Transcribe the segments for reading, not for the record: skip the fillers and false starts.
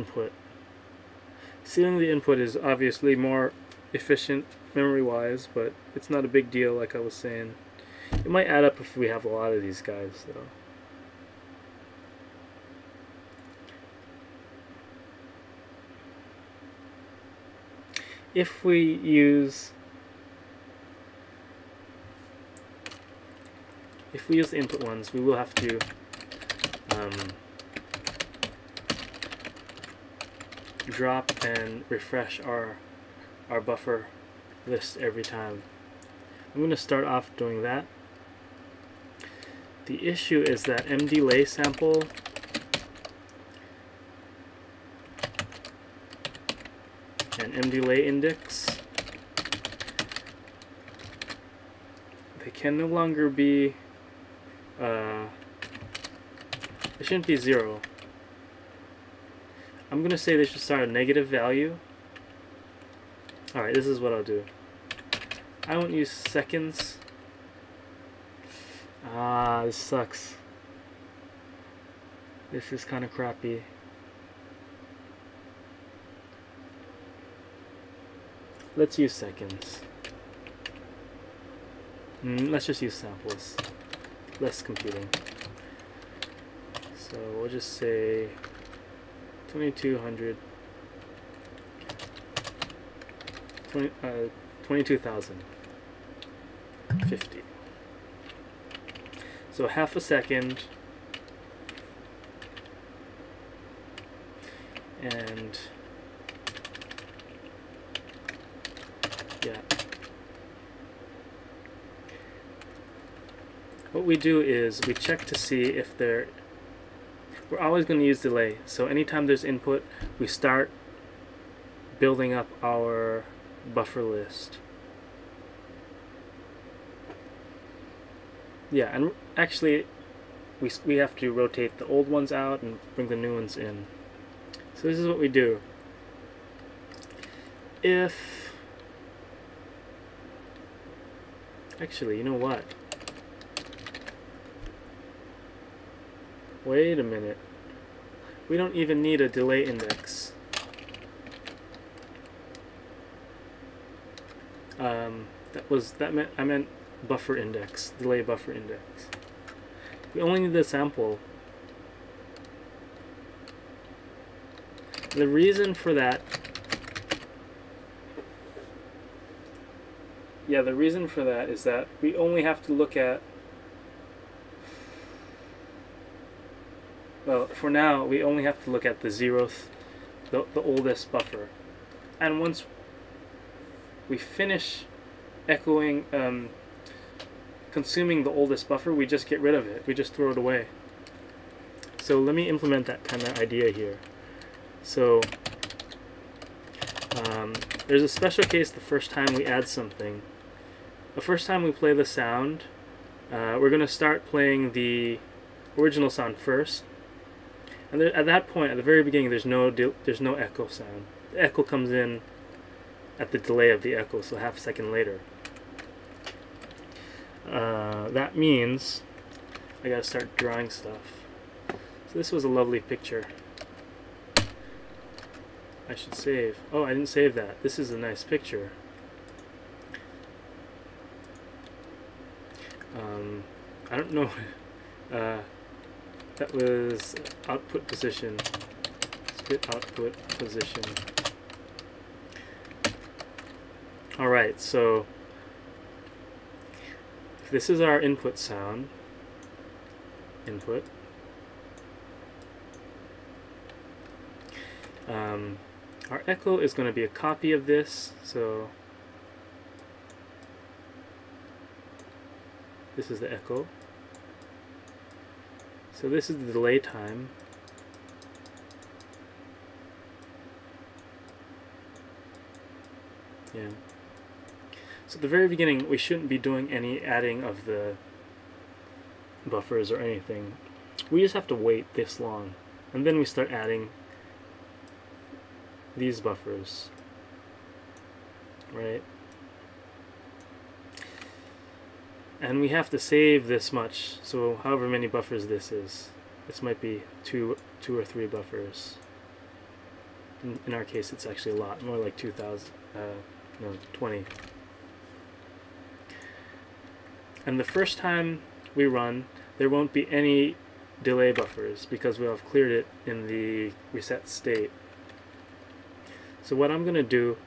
input. Sealing the input is obviously more efficient memory-wise, but it's not a big deal like I was saying. It might add up if we have a lot of these guys, though. If we use the input ones, we will have to drop and refresh our buffer list every time. I'm going to start off doing that. The issue is that mdelay sample and mdelay index, they can no longer be it shouldn't be 0. I'm going to say they should start a negative value. Alright, this is what I'll do. I won't use seconds. This sucks. This is kind of crappy. Let's use seconds. Let's just use samples. Less computing. So we'll just say 2200. 22,050. So half a second, and yeah. What we do is we check to see if we're always going to use delay. So anytime there's input, we start building up our buffer list. Yeah, and actually we have to rotate the old ones out and bring the new ones in. So this is what we do. Actually, you know what? Wait a minute. We don't even need a delay index. I meant buffer index, delay buffer index. We only need the sample. The reason for that, is that we only have to look at, well, for now we only have to look at the zeroth, the oldest buffer, and once we finish echoing, consuming the oldest buffer, we just get rid of it. We just throw it away. So let me implement that kind of idea here. So there's a special case the first time we add something. The first time we play the sound, we're going to start playing the original sound first. And at that point, at the very beginning, there's no echo sound. The echo comes in at the delay of the echo, so half a second later. That means I gotta start drawing stuff. So this was a lovely picture. I should save. Oh, I didn't save that. This is a nice picture. I don't know. That was output position. Split output position. Alright, so this is our input sound. Input. Our echo is going to be a copy of this, so this is the echo. So this is the delay time. Yeah. So at the very beginning, we shouldn't be doing any adding of the buffers or anything. We just have to wait this long, and then we start adding these buffers, right? And we have to save this much, so however many buffers this is. This might be two or three buffers. In our case, it's actually a lot more, like 2,000, no, 20. And the first time we run, there won't be any delay buffers because we'll have cleared it in the reset state. So what I'm going to do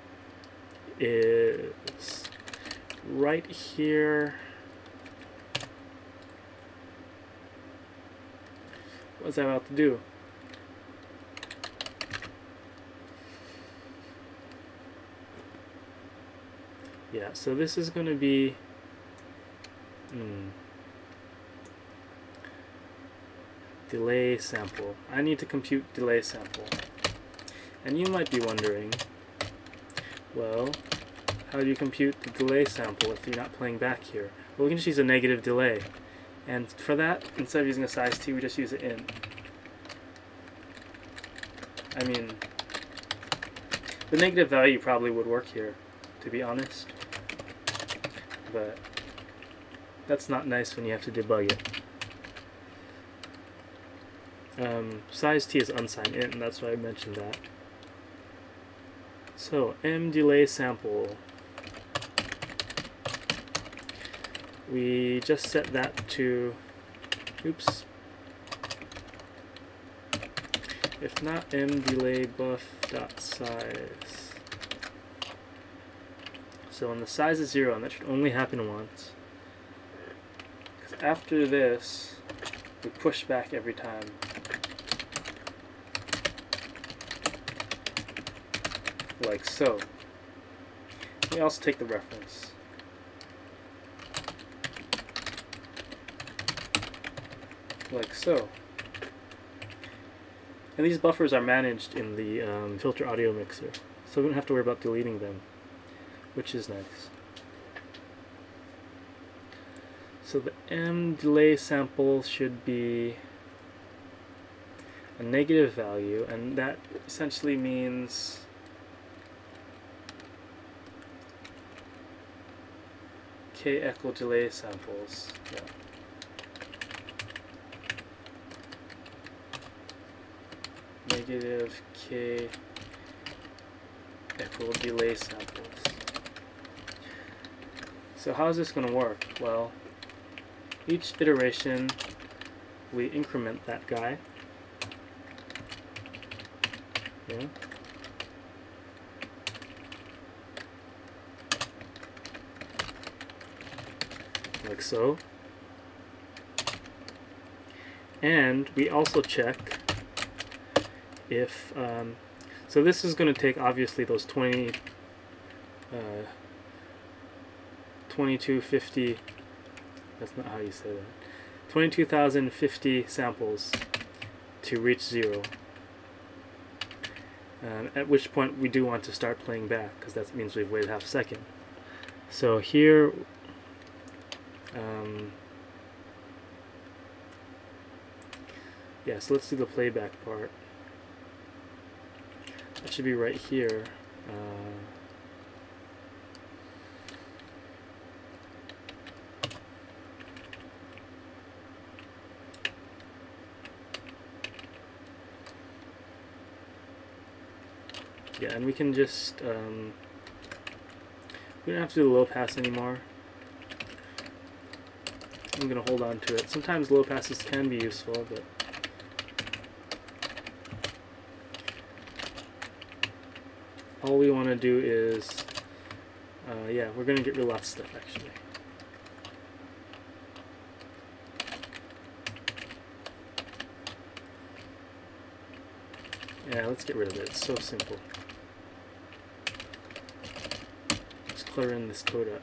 is right here. What's I about to do? Yeah, so this is going to be delay sample. I need to compute delay sample. And you might be wondering, well, how do you compute the delay sample if you're not playing back here? Well, we can just use a negative delay. And for that, instead of using a size t, we just use it in. I mean, the negative value probably would work here, to be honest. But that's not nice when you have to debug it. Size t is unsigned int, and that's why I mentioned that. So, m delay sample. We just set that to, oops, if not m delay buff dot size. So when the size is 0, and that should only happen once, because after this we push back every time. Like so. We also take the reference. Like so. And these buffers are managed in the filter audio mixer, so we don't have to worry about deleting them, which is nice. So the m delay sample should be a negative value, and that essentially means k echo delay samples. Yeah. Negative k echo delay samples. So how is this going to work? Well, each iteration we increment that guy. Yeah. Like so. And we also check if so this is going to take obviously those 2250, that's not how you say that, 22,050 samples to reach 0, at which point we do want to start playing back, because that means we've waited half a second. So here yeah, so let's do the playback part. That should be right here. Yeah, and we can just, we don't have to do low pass anymore. I'm going to hold on to it. Sometimes low passes can be useful, but all we want to do is, yeah, we're going to get rid of lots of stuff actually. Yeah, let's get rid of it. It's so simple. Let's clear in this code up.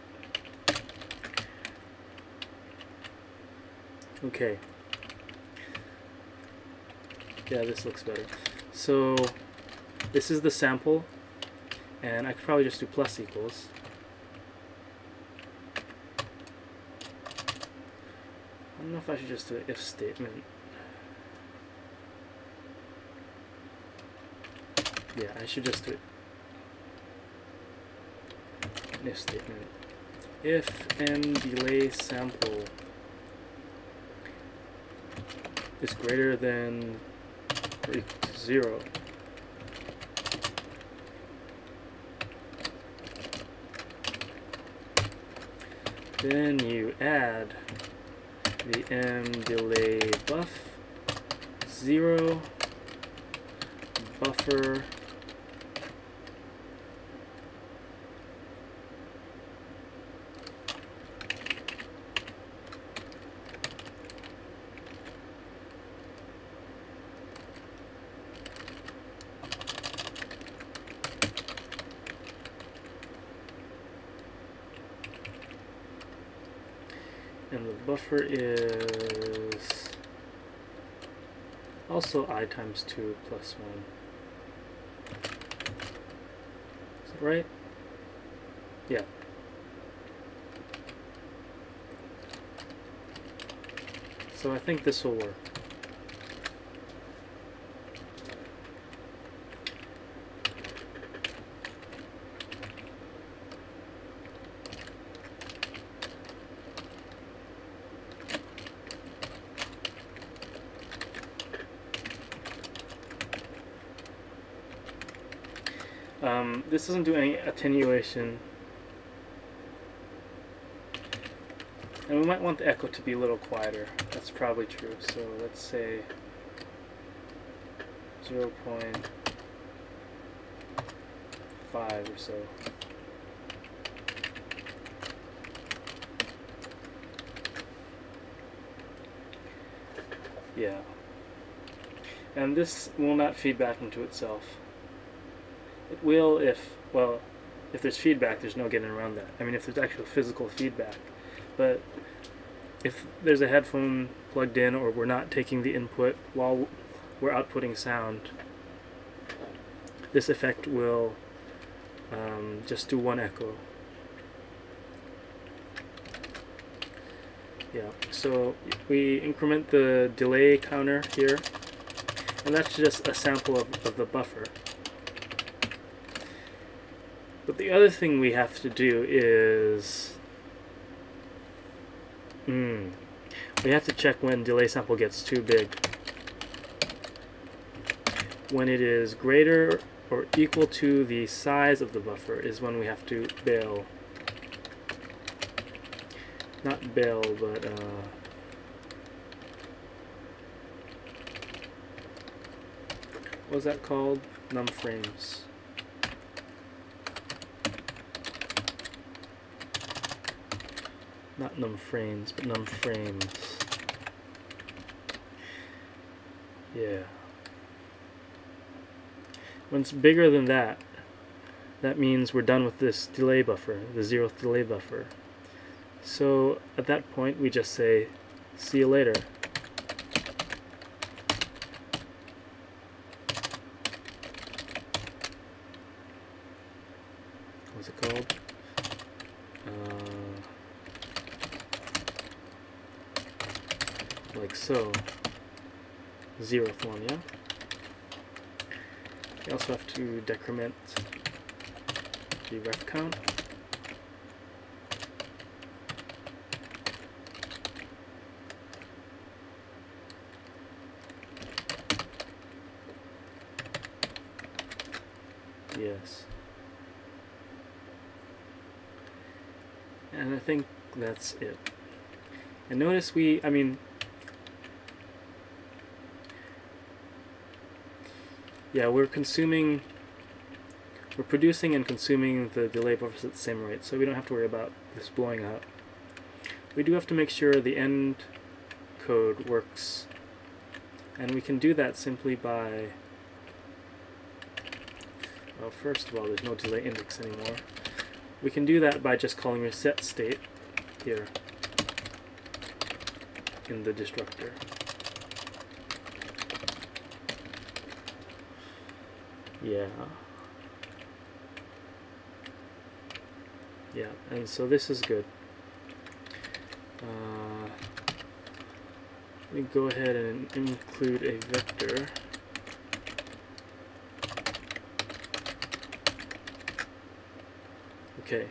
Okay. Yeah, this looks better. So this is the sample, and I could probably just do plus equals. I don't know if I should just do an if statement. Yeah, I should just do it. An if statement. If m delay sample is greater than or equal to 0, Then you add the mDelayBuff 0 buffer and the buffer is also I times 2 plus 1. Is that right? Yeah. So I think this will work. This doesn't do any attenuation, and we might want the echo to be a little quieter. That's probably true. So let's say 0.5 or so. Yeah. And this will not feed back into itself. It will if there's feedback, there's no getting around that. I mean, if there's actual physical feedback. But if there's a headphone plugged in, or we're not taking the input while we're outputting sound, this effect will just do one echo. Yeah, so we increment the delay counter here, and that's just a sample of the buffer. But the other thing we have to do is we have to check when delay sample gets too big. When it is greater or equal to the size of the buffer is when we have to bail. Not bail, but what was that called? Num frames. Not num frames, but num frames. Yeah. When it's bigger than that, that means we're done with this delay buffer, the 0th delay buffer. So at that point, we just say, see you later. What's it called? Like so. 0th one, yeah? You also have to decrement the ref count. Yes. And I think that's it. And notice yeah, we're producing and consuming the delay buffers at the same rate, so we don't have to worry about this blowing out. We do have to make sure the end code works, and we can do that simply by, well, first of all, there's no delay index anymore. We can do that by just calling reset state here in the destructor. Yeah. Yeah, and so this is good. Let me go ahead and include a vector. Okay.